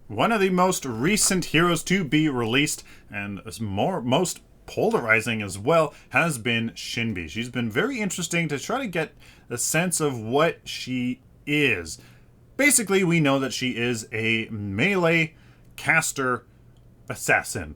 One of the most recent heroes to be released, and most polarizing as well, has been Shinbi. She's been very interesting to try to get a sense of what she is. Basically, we know that she is a melee caster assassin.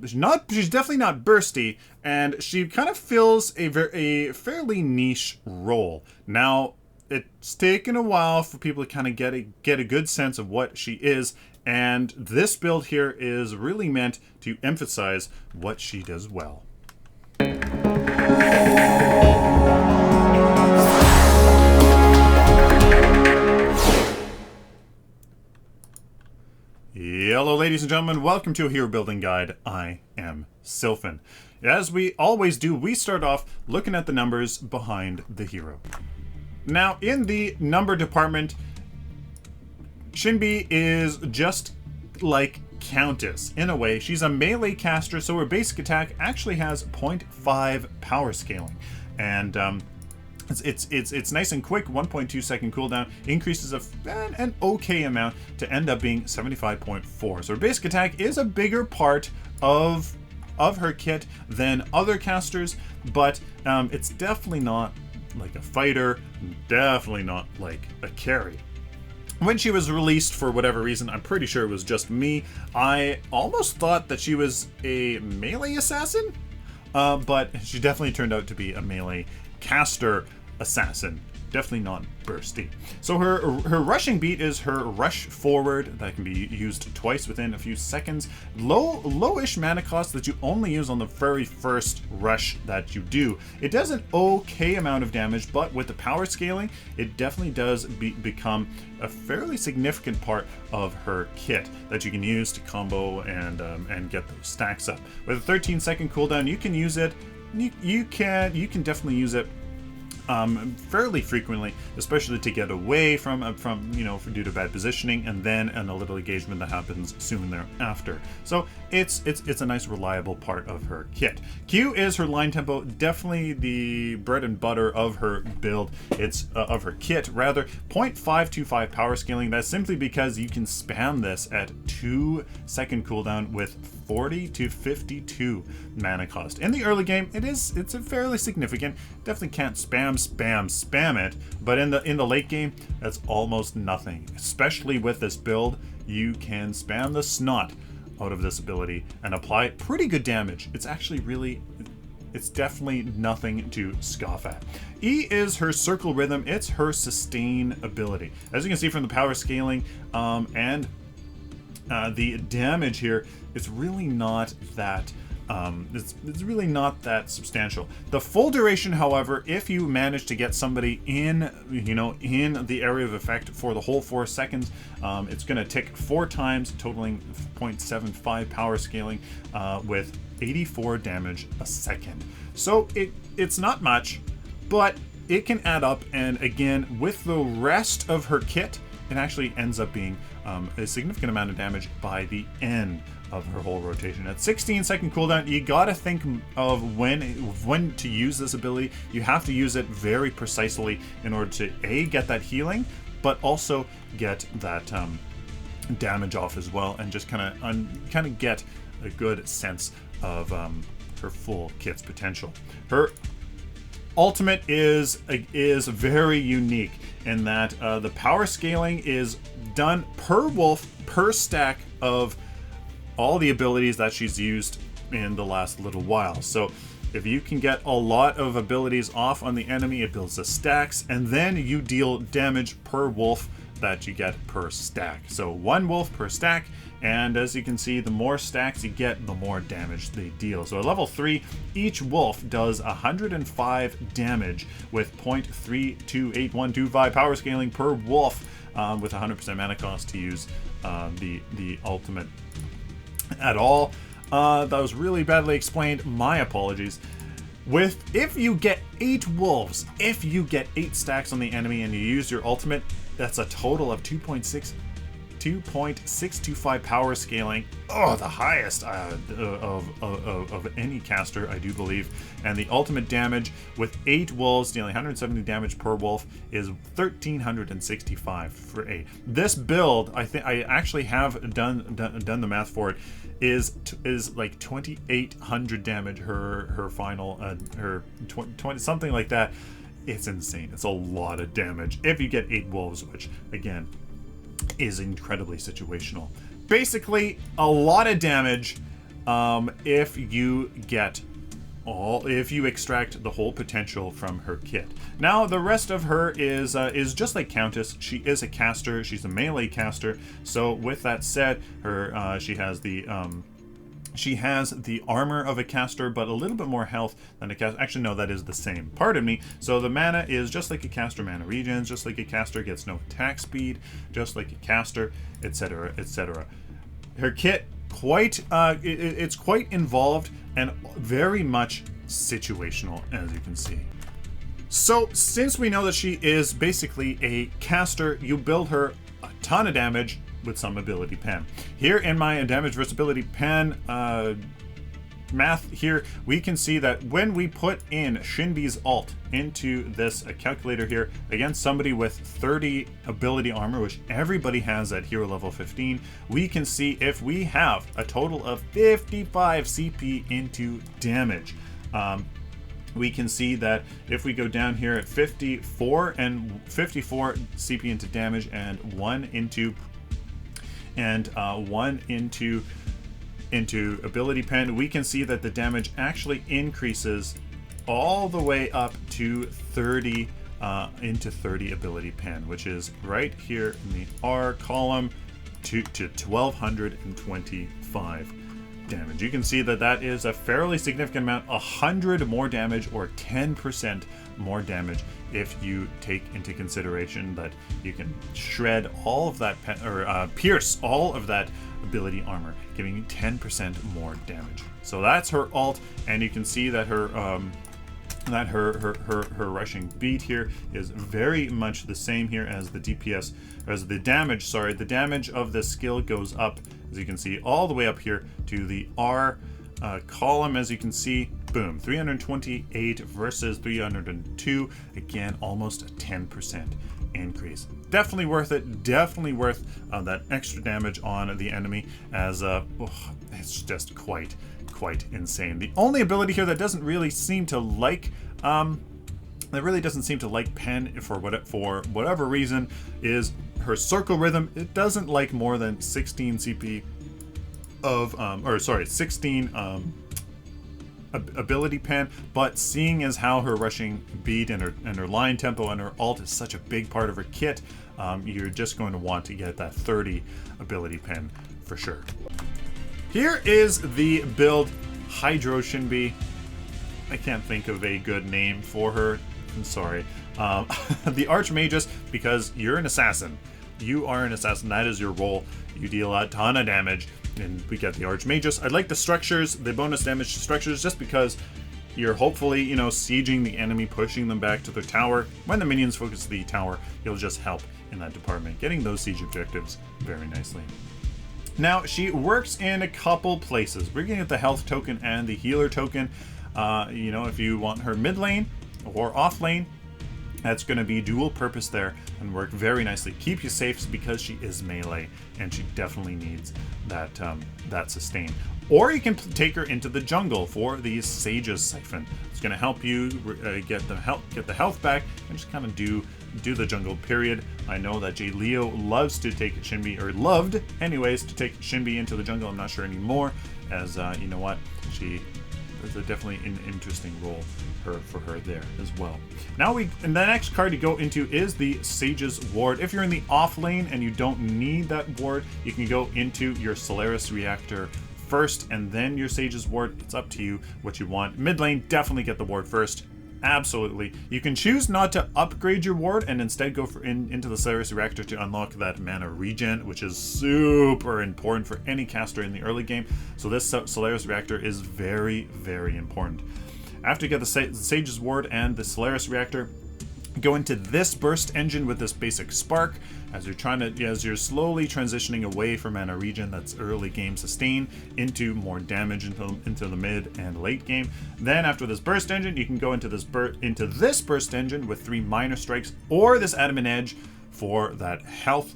She's definitely not bursty, and she kind of fills a fairly niche role. Now, it's taken a while for people to kind of get a good sense of what she is, and this build here is really meant to emphasize what she does well. Hello ladies and gentlemen, welcome to a Hero Building Guide. I am Sylphin. As we always do, we start off looking at the numbers behind the hero. Now, in the number department, Shinbi is just like Countess. In a way, she's a melee caster, so her basic attack actually has 0.5 power scaling. And it's nice and quick, 1.2 second cooldown, increases an okay amount to end up being 75.4. So her basic attack is a bigger part of her kit than other casters, but it's definitely not like a fighter, definitely not like a carry. When she was released, for whatever reason, I'm pretty sure it was just me, I almost thought that she was a melee assassin, but she definitely turned out to be a melee caster assassin. Definitely not bursty. So her rushing beat is her rush forward that can be used twice within a few seconds. Lowish mana cost that you only use on the very first rush that you do. It does an okay amount of damage, but with the power scaling, it definitely does become a fairly significant part of her kit that you can use to combo and get those stacks up. With a 13-second cooldown, you can use it. You can definitely use it fairly frequently, especially to get away from due to bad positioning, and then a little engagement that happens soon thereafter. So it's a nice reliable part of her kit. Q is her line tempo, definitely the bread and butter of her build. It's of her kit rather. 0.525 power scaling. That's simply because you can spam this at 2-second cooldown with 40 to 52 mana cost. In the early game, it's a fairly significant. Definitely can't spam it, but in the late game, that's almost nothing. Especially with this build, you can spam the snot out of this ability and apply pretty good damage. It's actually it's definitely nothing to scoff at. E is her circle rhythm. It's her sustain ability. As you can see from the power scaling and the damage here, it's really not that it's really not that substantial. The full duration, however, if you manage to get somebody in the area of effect for the whole 4 seconds, it's going to tick 4 times, totaling 0.75 power scaling with 84 damage a second. So it's not much, but it can add up, and again, with the rest of her kit, it actually ends up being a significant amount of damage by the end of her whole rotation. At 16-second cooldown, you gotta think of when to use this ability. You have to use it very precisely in order to get that healing, but also get that damage off as well, and just kind of get a good sense of her full kit's potential. Her ultimate is very unique in that the power scaling is done per wolf per stack of all the abilities that she's used in the last little while. So if you can get a lot of abilities off on the enemy, it builds the stacks, and then you deal damage per wolf that you get per stack. So 1 wolf per stack, and as you can see, the more stacks you get, the more damage they deal. So at level 3, each wolf does 105 damage with 0.328125 power scaling per wolf, with 100% mana cost to use the ultimate at all. That was really badly explained. My apologies. If you get 8 wolves, if you get 8 stacks on the enemy and you use your ultimate, that's a total of 2.6 2.625 power scaling. Oh, the highest of any caster, I do believe. And the ultimate damage with 8 wolves, dealing 170 damage per wolf, is 1,365 for 8. This build, I think I actually have done the math for it, is like 2,800 damage. Her final her 20 something like that. It's insane. It's a lot of damage if you get 8 wolves, which again is incredibly situational. Basically, a lot of damage if you extract the whole potential from her kit. Now, the rest of her is just like Countess. She is a caster. She's a melee caster. So, with that said, her she has the armor of a caster, but a little bit more health than a caster. Actually, no, that is the same. Pardon me. So the mana is just like a caster. Mana regens, just like a caster, gets no attack speed, just like a caster, etc., etc. Her kit, it's quite involved and very much situational, as you can see. So, since we know that she is basically a caster, you build her a ton of damage with some ability pen. Here in my damage versus ability pen math here, we can see that when we put in Shinbi's ult into this calculator here against somebody with 30 ability armor, which everybody has at hero level 15, we can see if we have a total of 55 CP into damage. We can see that if we go down here at 54 CP into damage and 1 into ability pen, we can see that the damage actually increases all the way up to 30 into 30 ability pen, which is right here in the R column to 1225 damage. You can see that that is a fairly significant amount, 100 more damage or 10% more damage if you take into consideration that you can shred all of that pierce all of that ability armor, giving you 10% more damage. So that's her ult, and you can see that her her rushing beat here is very much the same here as the DPS, as the damage. Sorry, the damage of this skill goes up, as you can see, all the way up here to the R column. As you can see, boom, 328 versus 302. Again, almost a 10% increase. Definitely worth it. Definitely worth that extra damage on the enemy, as it's just quite insane. The only ability here that doesn't really seem to like Pen for whatever reason is her circle rhythm. It doesn't like more than 16 CP of 16 ability pen, but seeing as how her rushing beat and her line tempo and her ult is such a big part of her kit, you're just going to want to get that 30 ability pen for sure. Here is the build Hydro Shinbi. I can't think of a good name for her. I'm sorry. The Archmagus, because you're an assassin. You are an assassin. That is your role. You deal a ton of damage, and we get the Archmagus. I like the structures, the bonus damage structures, just because you're hopefully, sieging the enemy, pushing them back to their tower. When the minions focus the tower, you'll just help in that department, getting those siege objectives very nicely. Now, she works in a couple places. We're going to get the health token and the healer token. If you want her mid lane or off lane, that's going to be dual purpose there and work very nicely. Keep you safe because she is melee and she definitely needs that sustain. Or you can take her into the jungle for the Sage's Siphon. It's going to help you get the health back and just kind of do the jungle period. I know that J. Leo loves to take Shinbi, or loved anyways, to take Shinbi into the jungle. I'm not sure anymore, as you know what, she is definitely an interesting role for her there as well. Now and the next card to go into is the Sage's Ward. If you're in the off lane and you don't need that ward, you can go into your Solaris Reactor first and then your Sage's Ward. It's up to you what you want. Mid lane, definitely get the ward first. Absolutely. You can choose not to upgrade your ward and instead go into the Solaris Reactor to unlock that mana regen, which is super important for any caster in the early game. So this Solaris Reactor is very, very important. After you get the Sage's Ward and the Solaris Reactor, Go into this burst engine with this basic spark as you're slowly transitioning away from mana regen that's early game sustain into more damage into the mid and late game. Then after this burst engine, you can go into this burst engine with 3 minor strikes or this adamant edge for that health.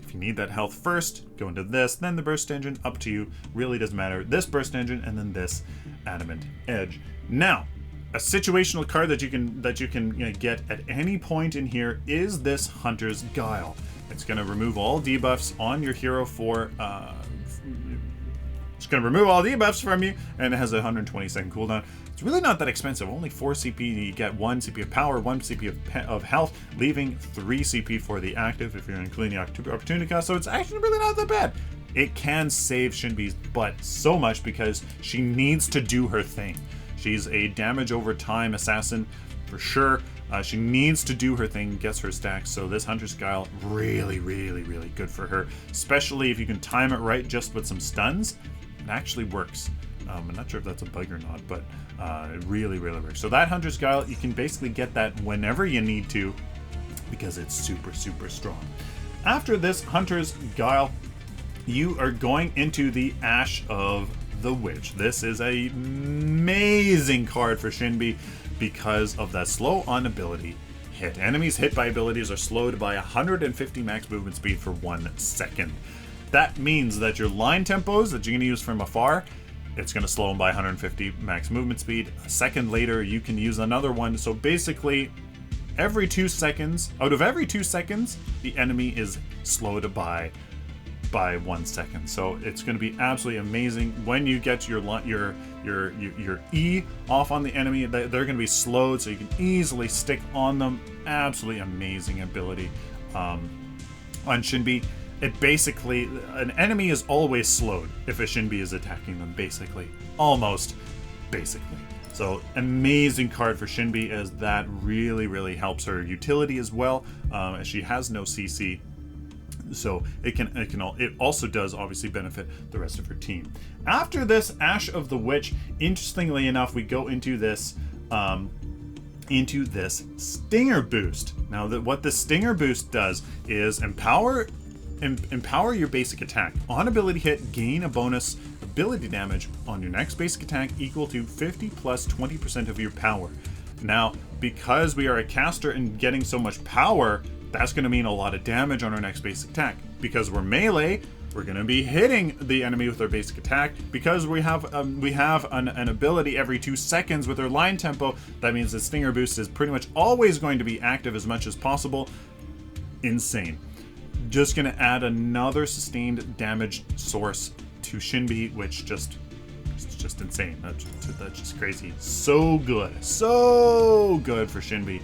If you need that health first, go into this, then the burst engine, up to you. Really doesn't matter. This burst engine and then this adamant edge. Now, a situational card that you can get at any point in here is this Hunter's Guile. It's going to remove all debuffs on your hero for it's going to remove all debuffs from you, and it has a 120-second cooldown. It's really not that expensive. Only 4 CP. You get 1 CP of power, 1 CP of health, leaving 3 CP for the active if you're including the opportunity cost. So it's actually really not that bad. It can save Shinbi's butt so much because she needs to do her thing. She's a damage over time assassin for sure. She needs to do her thing, gets her stacks. So this Hunter's Guile, really, really, really good for her. Especially if you can time it right just with some stuns. It actually works. I'm not sure if that's a bug or not, but it really, really works. So that Hunter's Guile, you can basically get that whenever you need to because it's super, super strong. After this Hunter's Guile, you are going into the Ash of the Witch. This is an amazing card for Shinbi because of that slow on ability hit. Enemies hit by abilities are slowed by 150 max movement speed for 1 second. That means that your line tempos that you're going to use from afar, it's going to slow them by 150 max movement speed. A second later, you can use another one. So basically, every 2 seconds, out of every 2 seconds, the enemy is slowed by 1 second. So it's going to be absolutely amazing when you get your E off on the enemy. They're going to be slowed, so you can easily stick on them. Absolutely amazing ability on Shinbi. It basically, an enemy is always slowed if a Shinbi is attacking them. Almost basically. So amazing card for Shinbi, as that really, really helps her utility as well, as she has no CC. So it also does obviously benefit the rest of her team. After this Ash of the Witch, interestingly enough, we go into this Stinger boost. Now, what the Stinger boost does is empower your basic attack. On ability hit, gain a bonus ability damage on your next basic attack equal to 50 plus 20% of your power. Now, because we are a caster and getting so much power, that's going to mean a lot of damage on our next basic attack. Because we're melee, we're going to be hitting the enemy with our basic attack. Because we have an ability every 2 seconds with our line tempo, that means the Stinger boost is pretty much always going to be active as much as possible. Insane. Just going to add another sustained damage source to Shinbi, which it's just insane. That's just crazy. So good for Shinbi.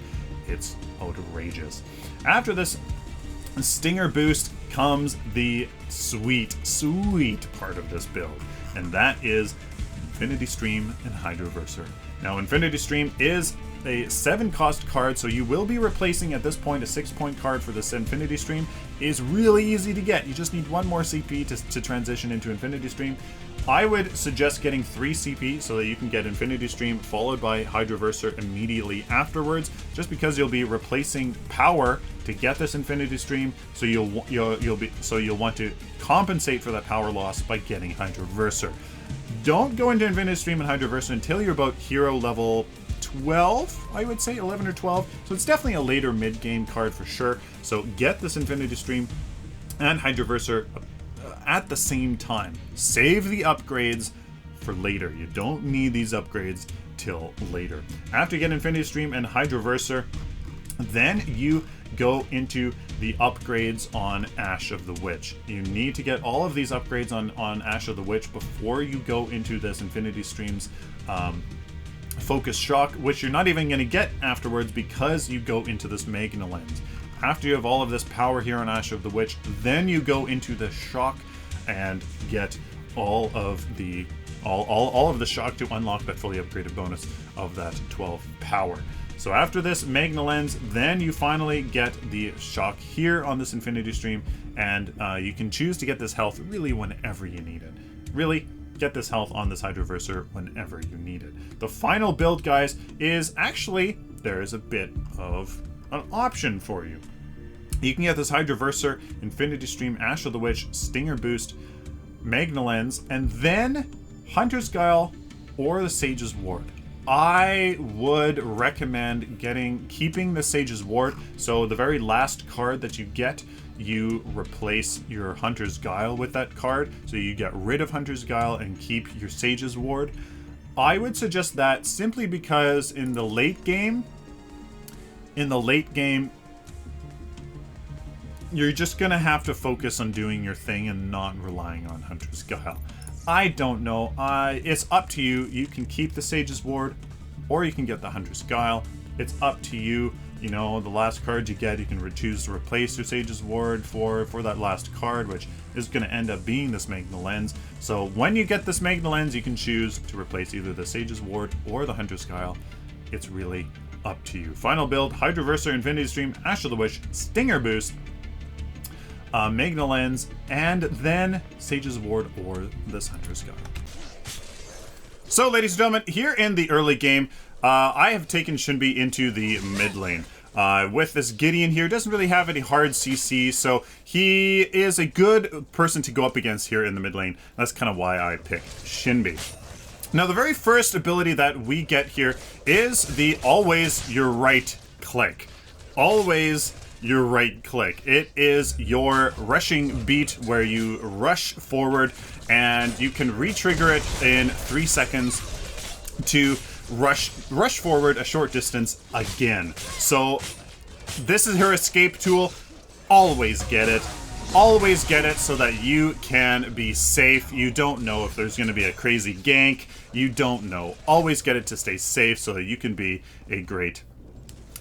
It's outrageous. After this Stinger boost comes the sweet part of this build, and that is Infinity Stream and Hydroverser. Now, Infinity Stream is a 7-cost card, so you will be replacing at this point a 6-point card for this Infinity Stream. It is really easy to get. You just need 1 more CP to transition into Infinity Stream. I would suggest getting 3 CP so that you can get Infinity Stream followed by Hydroverser immediately afterwards, just because you'll be replacing power to get this Infinity Stream, so you'll want to compensate for that power loss by getting Hydroverser. Don't go into Infinity Stream and Hydroverser until you're about hero level 12, I would say, 11 or 12. So it's definitely a later mid-game card for sure. So get this Infinity Stream and Hydroverser at the same time. Save the upgrades for later. You don't need these upgrades till later. After you get Infinity Stream and Hydroverser, then you go into the upgrades on Ash of the Witch. You need to get all of these upgrades on Ash of the Witch before you go into this Infinity Stream's Focus Shock, which you're not even going to get afterwards because you go into this Magna Lens. After you have all of this power here on Ash of the Witch, then you go into the Shock and get all of the shock to unlock that fully upgraded bonus of that 12 power. So after this Magna Lens, then you finally get the Shock here on this Infinity Stream, and you can choose to get this health really whenever you need it. Really, get this health on this Hydroverser whenever you need it. The final build, guys, is actually, there is a bit of an option for you. You can get this Hydroverser, Infinity Stream, Ash of the Witch, Stinger Boost, Magna Lens, and then Hunter's Guile or the Sage's Ward. I would recommend keeping the Sage's Ward. So the very last card that you get, you replace your Hunter's Guile with that card. So you get rid of Hunter's Guile and keep your Sage's Ward. I would suggest that simply because in the late game, you're just gonna have to focus on doing your thing and not relying on Hunter's Guile. I don't know. It's up to you. You can keep the Sage's Ward, or you can get the Hunter's Guile. It's up to you. You know, the last card you get, you can choose to replace your Sage's Ward for that last card, which is going to end up being this Magna Lens. So when you get this Magna Lens, you can choose to replace either the Sage's Ward or the Hunter's Guile. It's really up to you. Final build: Hydroverser, Infinity Stream, Ash of the Witch, Stinger Boost, Magna Lens, and then Sage's Ward or this Hunter's Guile. So, ladies and gentlemen, here in the early game, I have taken Shinbi into the mid lane. With this Gideon here, doesn't really have any hard CC, so he is a good person to go up against here in the mid lane. That's kind of why I picked Shinbi. Now, the very first ability that we get here is the always your right click. Always your right click. It is your rushing beat where you rush forward and you can re-trigger it in 3 seconds to rush forward a short distance again. So this is her escape tool. Always get it. Always get it so that you can be safe. You don't know if there's going to be a crazy gank. You don't know. Always get it to stay safe so that you can be a great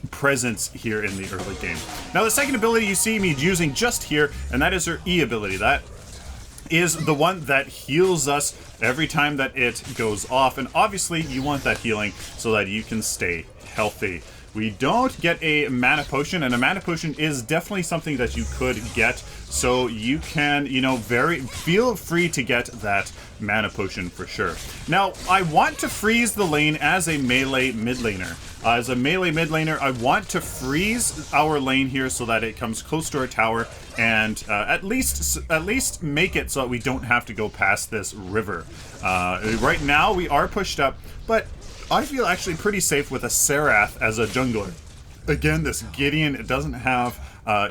presence here in the early game. Now, the second ability you see me using just here, and that is her E ability. That is the one that heals us every time that it goes off, and obviously you want that healing so that you can stay healthy. We don't get a mana potion, and a mana potion is definitely something that you could get, so you can, you know, feel free to get that mana potion for sure. Now, I want to freeze the lane as a melee mid laner. As a melee mid laner, I want to freeze our lane here so that it comes close to our tower, and at least make it so that we don't have to go past this river. Right now, we are pushed up, but I feel actually pretty safe with a Serath as a jungler. Again, this Gideon, it doesn't have,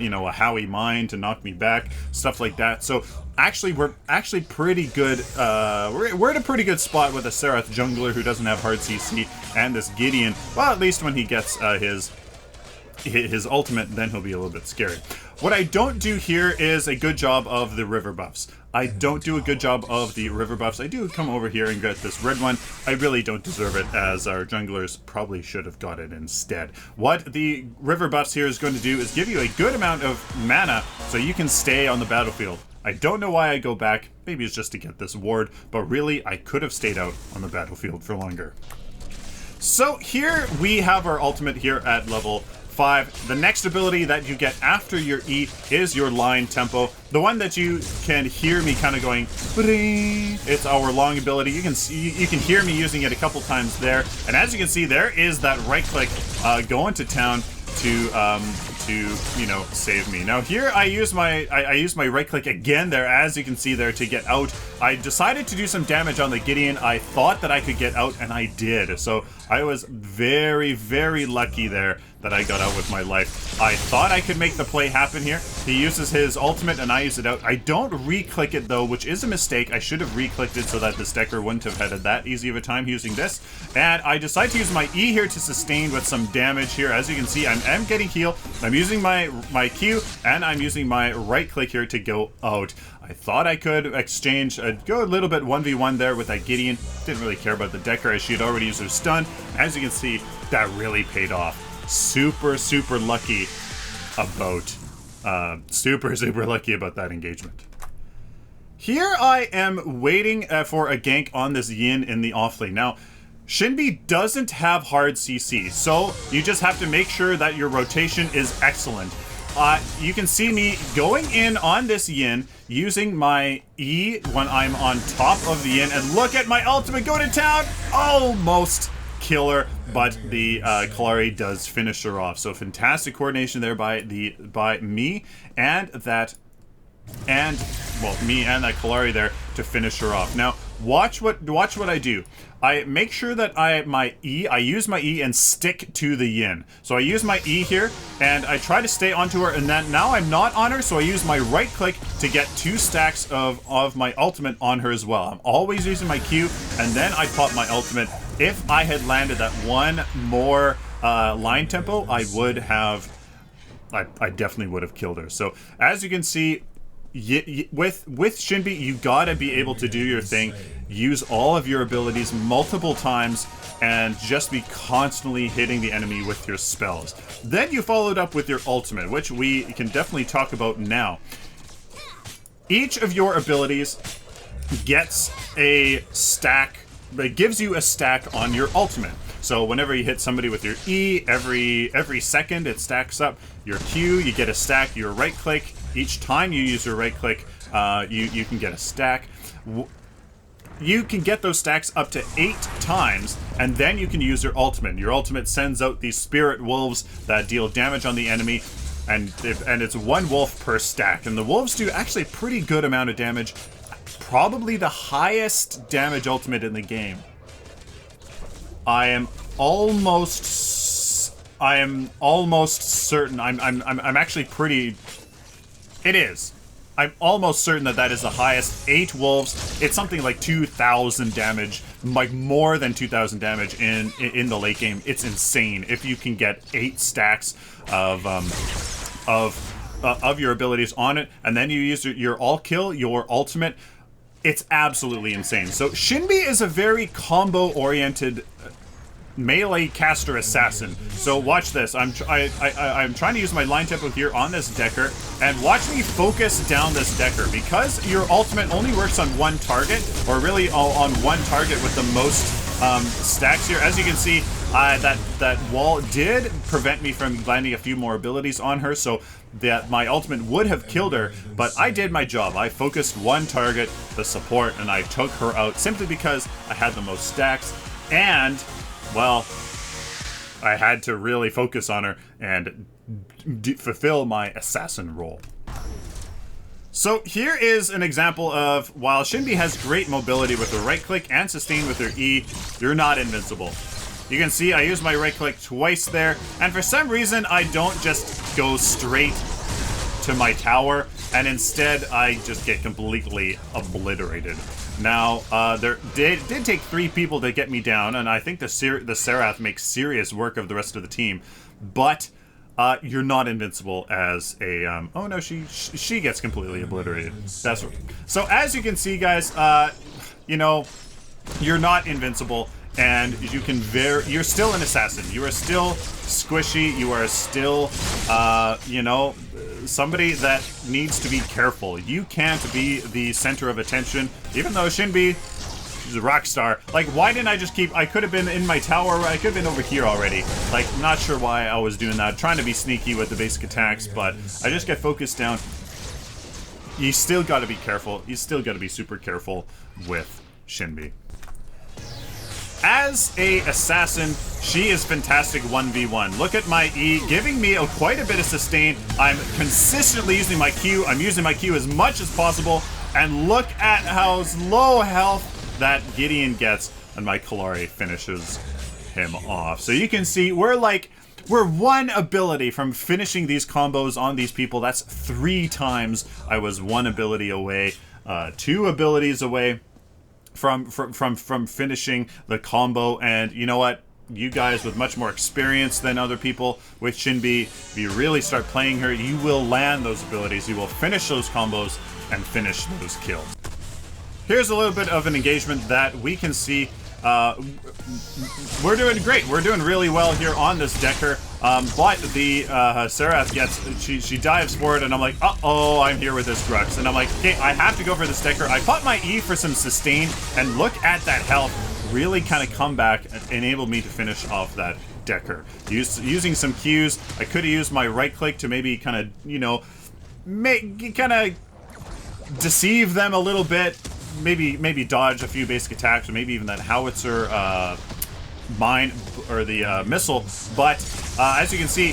you know, a Howie mine to knock me back, stuff like that. So actually, we're actually pretty good. We're in a pretty good spot with a Serath jungler who doesn't have hard CC, and this Gideon. Well, at least when he gets his ultimate, then he'll be a little bit scary. What I don't do here is a good job of the river buffs. I don't do a good job of the river buffs. I do come over here and get this red one. I really don't deserve it, as our junglers probably should have got it instead. What the river buffs here is going to do is give you a good amount of mana so you can stay on the battlefield. I don't know why I go back. Maybe it's just to get this ward, but really I could have stayed out on the battlefield for longer. So here we have our ultimate here at level 5. The next ability that you get after your E is your line tempo. The one that you can hear me kind of going, it's our long ability. You can hear me using it a couple times there. And as you can see, there is that right click going to town to you know, save me. Now here I use my right click again there, as you can see there, to get out. I decided to do some damage on the Gideon. I thought that I could get out, and I did. So I was very, very lucky there that I got out with my life. I thought I could make the play happen here. He uses his ultimate and I use it out. I don't re-click it though, which is a mistake. I should have re-clicked it so that this decker wouldn't have had that easy of a time using this. And I decide to use my E here to sustain with some damage here. As you can see, I'm getting heal. I'm using my Q, and I'm using my right click here to go out. I thought I could exchange, go a little bit 1v1 there with that Gideon. Didn't really care about the decker as she had already used her stun. As you can see, that really paid off. Super, super lucky about, super lucky about that engagement. Here I am waiting for a gank on this Yin in the offlane. Now, Shinbi doesn't have hard CC, so you just have to make sure that your rotation is excellent. You can see me going in on this Yin, using my E when I'm on top of the Yin, and look at my ultimate go to town! Almost kill her, but the Kalari does finish her off. So fantastic coordination there by me and that Kalari there to finish her off. Now watch what I do. I make sure that I use my E and stick to the yin. So I use my E here and I try to stay onto her, and then now I'm not on her, so I use my right click to get 2 stacks of my ultimate on her as well. I'm always using my Q, and then I pop my ultimate. If I had landed that one more line tempo, I definitely would have killed her. So as you can see, with Shinbi, you gotta be able to do your thing, use all of your abilities multiple times, and just be constantly hitting the enemy with your spells. Then you followed up with your ultimate, which we can definitely talk about now. Each of your abilities gets a stack, it gives you a stack on your ultimate. So whenever you hit somebody with your E, every second it stacks up. Your Q, you get a stack. Your right click, each time you use your right click, you can get a stack. You can get those stacks up to 8 times, and then you can use your ultimate. Your ultimate sends out these spirit wolves that deal damage on the enemy, and it's 1 wolf per stack. And the wolves do actually a pretty good amount of damage. Probably the highest damage ultimate in the game. I am almost certain. I'm actually pretty. It is. I'm almost certain that is the highest. 8 wolves. It's something like 2,000 damage, like more than 2,000 damage in the late game. It's insane if you can get 8 stacks of your abilities on it, and then you use your all kill, your ultimate. It's absolutely insane. So Shinbi is a very combo-oriented melee caster assassin. So watch this. I'm trying to use my line tempo here on this Decker, and watch me focus down this Decker, because your ultimate only works on 1 target, or really on 1 target with the most stacks here. As you can see, that wall did prevent me from landing a few more abilities on her, so that my ultimate would have killed her, but I did my job. I focused 1 target, the support, and I took her out simply because I had the most stacks, and, well, I had to really focus on her and fulfill my assassin role. So here is an example of, while Shinbi has great mobility with her right click and sustain with her E, you're not invincible. You can see I use my right click twice there, and for some reason I don't just go straight to my tower, and instead I just get completely obliterated. Now, there did take 3 people to get me down, and I think the Serath makes serious work of the rest of the team, but you're not invincible as a, oh no, she gets completely obliterated. That's right. So as you can see, guys, you know, you're not invincible, and you can you're still an assassin. You are still squishy. You are still, you know, somebody that needs to be careful. You can't be the center of attention, even though Shinbi, she's a rock star. Like, why didn't I just keep, I could have been in my tower, I could have been over here already. Like, not sure why I was doing that, trying to be sneaky with the basic attacks, but I just get focused down. You still gotta be careful. You still gotta be super careful with Shinbi. As a assassin, she is fantastic 1v1. Look at my E, giving me quite a bit of sustain. I'm consistently using my Q. I'm using my Q as much as possible. And look at how low health that Gideon gets, and my Kalari finishes him off. So you can see, we're 1 ability from finishing these combos on these people. That's 3 times I was 1 ability away, 2 abilities away from finishing the combo. And you know what? You guys with much more experience than other people with Shinbi, if you really start playing her, you will land those abilities, you will finish those combos, and finish those kills. Here's a little bit of an engagement that we can see. We're doing great. We're doing really well here on this Decker. But the Serath gets, she dives forward, and I'm like, uh-oh, I'm here with this Grux. And I'm like, okay, I have to go for this Decker. I pop my E for some sustain, and look at that health. Really kind of come back and enable me to finish off that Decker. Using some Qs, I could have used my right click to maybe kind of, you know, kind of deceive them a little bit. Maybe dodge a few basic attacks, or maybe even that howitzer mine or the missile, but as you can see,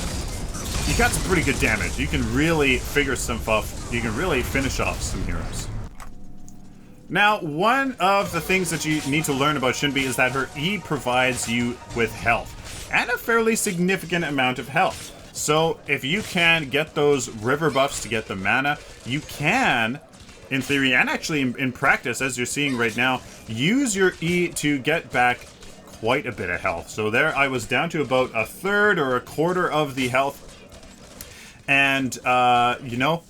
you got some pretty good damage. You can really figure some stuff. You can really finish off some heroes. Now, one of the things that you need to learn about Shinbi is that her E provides you with health, and a fairly significant amount of health. So if you can get those river buffs to get the mana, you can, in theory, and actually in practice, as you're seeing right now, use your E to get back quite a bit of health. So there I was down to about a third or a quarter of the health, and you know,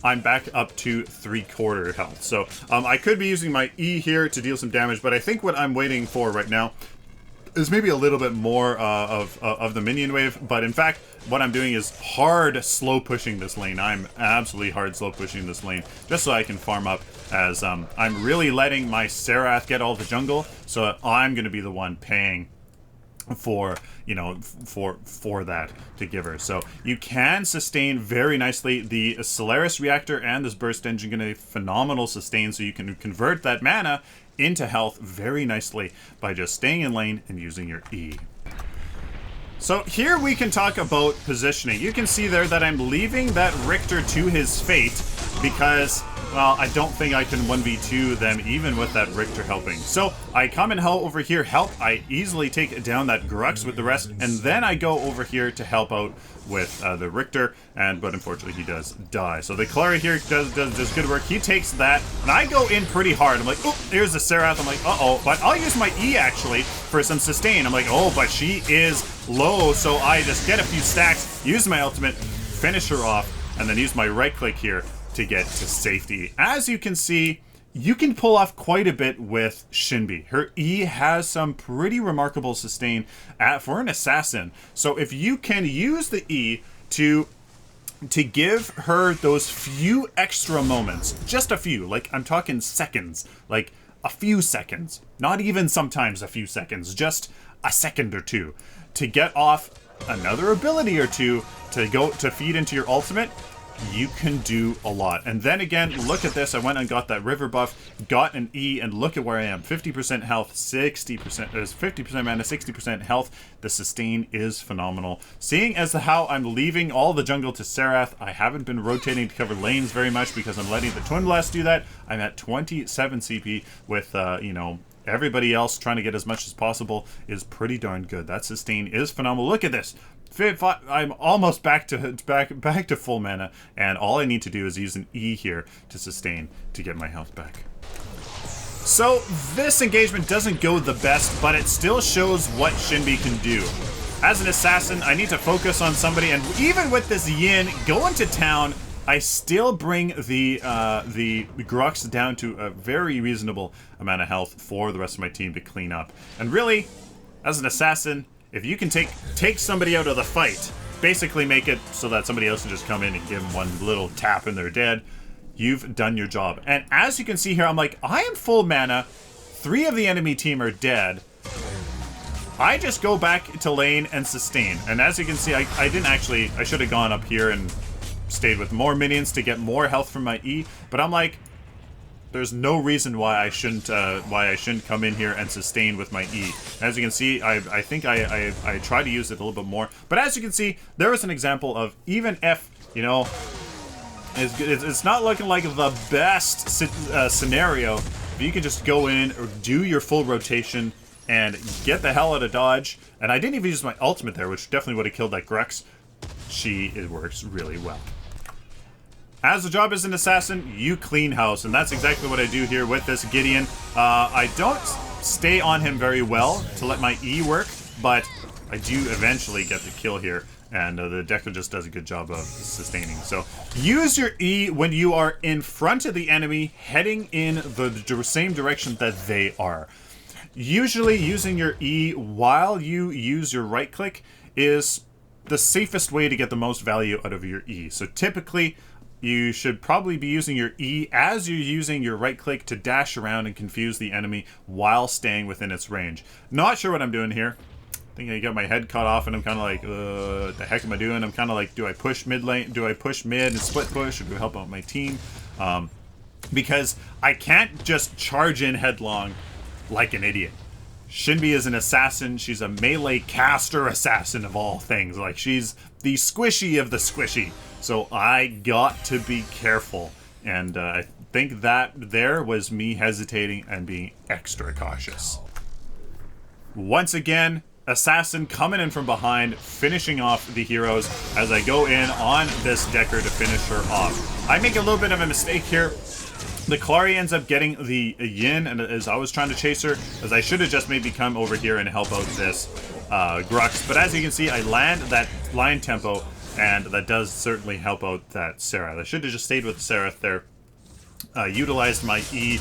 I'm back up to 3/4 health. So I could be using my E here to deal some damage, but I think what I'm waiting for right now is maybe a little bit more of the minion wave. But in fact, what I'm doing is hard slow pushing this lane. I'm absolutely hard slow pushing this lane just so I can farm up, as I'm really letting my Serath get all the jungle, so I'm going to be the one paying for, you know, for that to give her. So you can sustain very nicely. The Solaris reactor and this burst engine going to be phenomenal sustain, so you can convert that mana into health very nicely by just staying in lane and using your E. So here we can talk about positioning. You can see there that I'm leaving that Richter to his fate because, well, I don't think I can 1v2 them even with that Richter helping. So I come and help over here, help. I easily take down that Grux with the rest, and then I go over here to help out with the Richter, but unfortunately he does die. So the Clara here does good work. He takes that, and I go in pretty hard. I'm like, oh, here's the Serath. I'm like, uh-oh. But I'll use my E, actually, for some sustain. I'm like, oh, but she is low, so I just get a few stacks, use my ultimate, finish her off, and then use my right click here to get to safety. As you can see, you can pull off quite a bit with Shinbi. Her E has some pretty remarkable sustain for an assassin. So if you can use the E to give her those few extra moments, just a few, like I'm talking seconds, like a few seconds, not even sometimes a few seconds, just a second or two, to get off another ability or two to go to feed into your ultimate, you can do a lot. And then again, look at this. I went and got that river buff, got an E, and look at where I am. 50% health, 60%, there's 50% mana, 60% health. The sustain is phenomenal. Seeing as how I'm leaving all the jungle to Serath, I haven't been rotating to cover lanes very much because I'm letting the Twin Blast do that. I'm at 27 CP with, you know, everybody else trying to get as much as possible is pretty darn good. That sustain is phenomenal. Look at this. I'm almost back to full mana, and all I need to do is use an E here to sustain to get my health back. So this engagement doesn't go the best, but it still shows what Shinbi can do. As an assassin, I need to focus on somebody, and even with this Yin going to town, I still bring the Grux down to a very reasonable amount of health for the rest of my team to clean up. And really, as an assassin, if you can take somebody out of the fight, basically make it so that somebody else can just come in and give them one little tap and they're dead, you've done your job. And as you can see here, I'm like, I am full mana. 3 of the enemy team are dead. I just go back to lane and sustain. And as you can see, I didn't actually, I should have gone up here and stayed with more minions to get more health from my E, but I'm like, there's no reason why I shouldn't come in here and sustain with my E. As you can see, I think I try to use it a little bit more, but as you can see, there was an example of, even if, you know, it's not looking like the best scenario, but you can just go in or do your full rotation and get the hell out of dodge. And I didn't even use my ultimate there, which definitely would have killed that Grux. It works really well. As the job as an assassin, you clean house, and that's exactly what I do here with this Gideon. I don't stay on him very well to let my E work, but I do eventually get the kill here, and the Decker just does a good job of sustaining. So use your E when you are in front of the enemy, heading in the same direction that they are. Usually using your E while you use your right click is the safest way to get the most value out of your E. So typically, you should probably be using your E as you're using your right click to dash around and confuse the enemy while staying within its range. Not sure what I'm doing here. I think I got my head cut off and I'm kind of like, what the heck am I doing? I'm kind of like, do I push mid lane? Do I push mid and split push, or do I help out my team? Because I can't just charge in headlong like an idiot. Shinbi is an assassin. She's a melee caster assassin of all things. Like, she's the squishy of the squishy. So I got to be careful. And I think that there was me hesitating and being extra cautious. Once again, assassin coming in from behind, finishing off the heroes as I go in on this Decker to finish her off. I make a little bit of a mistake here. The Clary ends up getting the Yin, and as I was trying to chase her, as I should have just maybe come over here and help out this Grux. But as you can see, I land that line tempo, and that does certainly help out that Serath. I should have just stayed with Serath there. Utilized my E,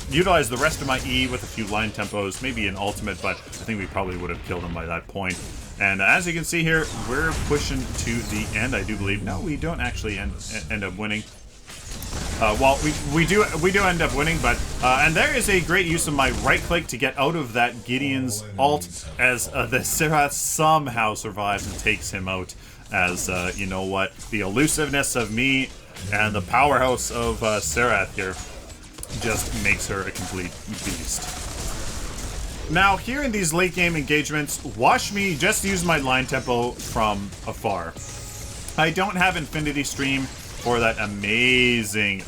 utilized the rest of my E with a few line tempos, maybe an ultimate, but I think we probably would have killed him by that point. And as you can see here, we're pushing to the end, I do believe. No, we don't actually end up winning. Well, we do end up winning, but and there is a great use of my right click to get out of that Gideon's ult, as the Serath somehow survives and takes him out. As you know what, the elusiveness of me and the powerhouse of Serath here just makes her a complete beast. Now, here in these late game engagements, watch me just use my line tempo from afar. I don't have Infinity Stream for that amazing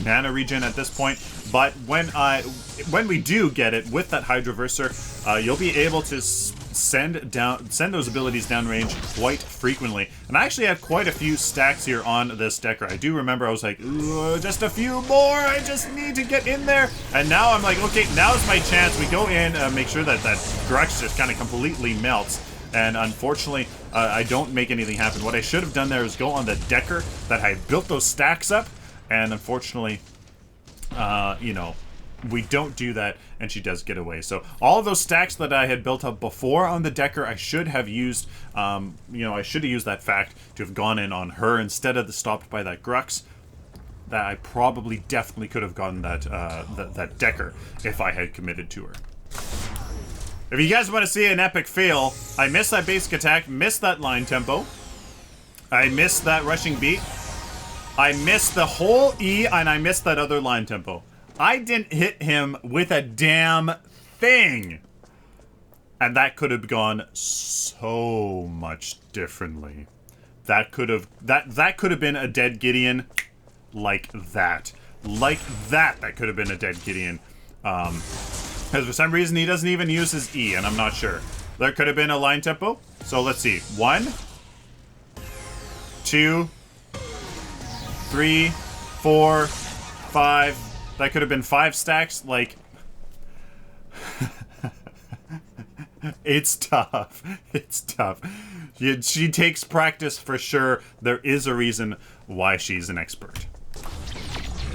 mana regen at this point, but when we do get it with that Hydroverser, you'll be able to send those abilities downrange quite frequently. And I actually have quite a few stacks here on this Decker. I do remember I was like, ooh, just a few more, I just need to get in there. And now I'm like, okay, now's my chance. We go in, make sure that that Grux just kind of completely melts. And unfortunately, I don't make anything happen. What I should have done there is go on the Decker that I built those stacks up. And unfortunately, you know, we don't do that, and she does get away. So all of those stacks that I had built up before on the Decker, I should have used, you know, I should have used that fact to have gone in on her instead of stopped by that Grux. That I probably definitely could have gotten that, that Decker if I had committed to her. If you guys want to see an epic fail, I missed that basic attack, missed that line tempo, I missed that rushing beat, I missed the whole E, and I missed that other line tempo. I didn't hit him with a damn thing. And that could have gone so much differently. That could have been a dead Gideon like that. Like that could have been a dead Gideon. Because for some reason he doesn't even use his E, and I'm not sure. There could have been a line tempo. So let's see. 1, 2, 3, 4, 5. That could have been 5 stacks. Like, it's tough. It's tough. She takes practice for sure. There is a reason why she's an expert.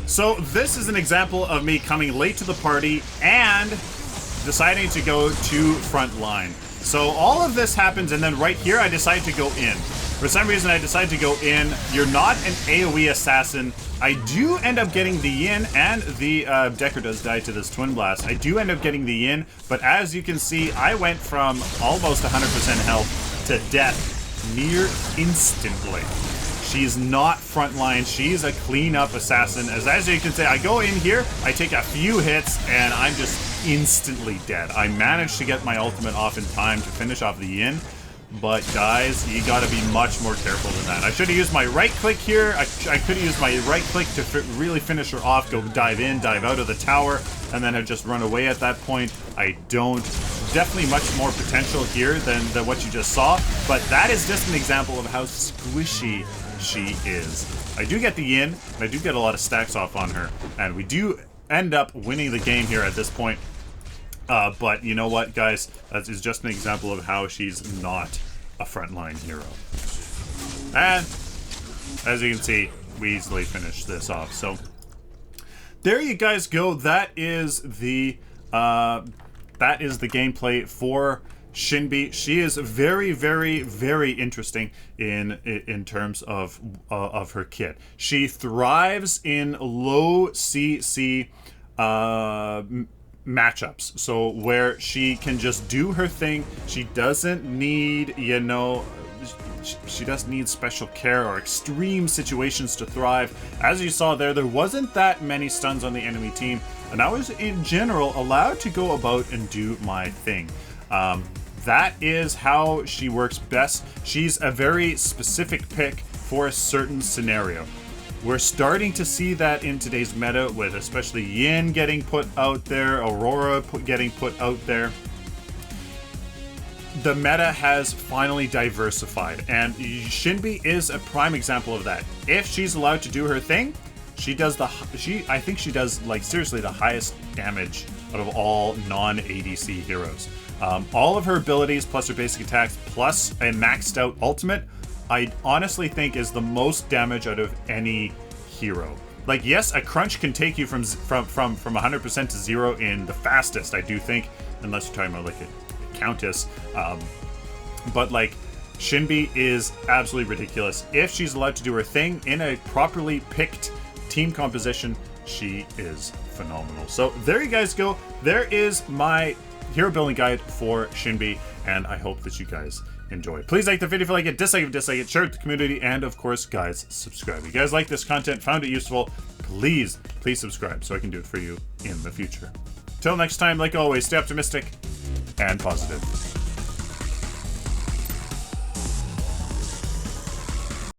So this is an example of me coming late to the party and deciding to go to front line. So all of this happens, and then right here I decide to go in. For some reason I decide to go in. You're not an AoE assassin. I do end up getting the Yin, and the Decker does die to this Twin Blast. I do end up getting the Yin, but as you can see, I went from almost 100% health to death near instantly. She's not frontline. She's a clean-up assassin. As you can see, I go in here, I take a few hits, and I'm just instantly dead. I managed to get my ultimate off in time to finish off the Yin, but guys, you gotta be much more careful than that. I should have used my right click here. I could have used my right click to really finish her off, go dive in, dive out of the tower, and then have just run away at that point. I don't. Definitely much more potential here than what you just saw, but that is just an example of how squishy she is. I do get the Yin, and I do get a lot of stacks off on her, and we do end up winning the game here at this point. But you know what, guys? That is just an example of how she's not a frontline hero. And as you can see, we easily finished this off. So there you guys go. That is the gameplay for Shinbi. She is very, very, very interesting in terms of her kit. She thrives in low CC matchups, so where she can just do her thing. She doesn't need, you know, she doesn't need special care or extreme situations to thrive. As you saw there wasn't that many stuns on the enemy team, and I was in general allowed to go about and do my thing. That is how she works best. She's a very specific pick for a certain scenario. We're starting to see that in today's meta, with especially Yin getting put out there, Aurora getting put out there. The meta has finally diversified, and Shinbi is a prime example of that. If she's allowed to do her thing, I think she does, like, seriously the highest damage out of all non-ADC heroes. All of her abilities plus her basic attacks plus a maxed out ultimate, I honestly think is the most damage out of any hero. Like, yes, a crunch can take you from 100% to 0 in the fastest, I do think, unless you're talking about like a countess. But like, Shinbi is absolutely ridiculous. If she's allowed to do her thing in a properly picked team composition, she is phenomenal. So there you guys go. There is my hero building guide for Shinbi, and I hope that you guys enjoy. Please like the video if you like it, dislike it, share it with the community, and of course, guys, subscribe. If you guys like this content, found it useful, please subscribe so I can do it for you in the future. Till next time, like always, stay optimistic and positive.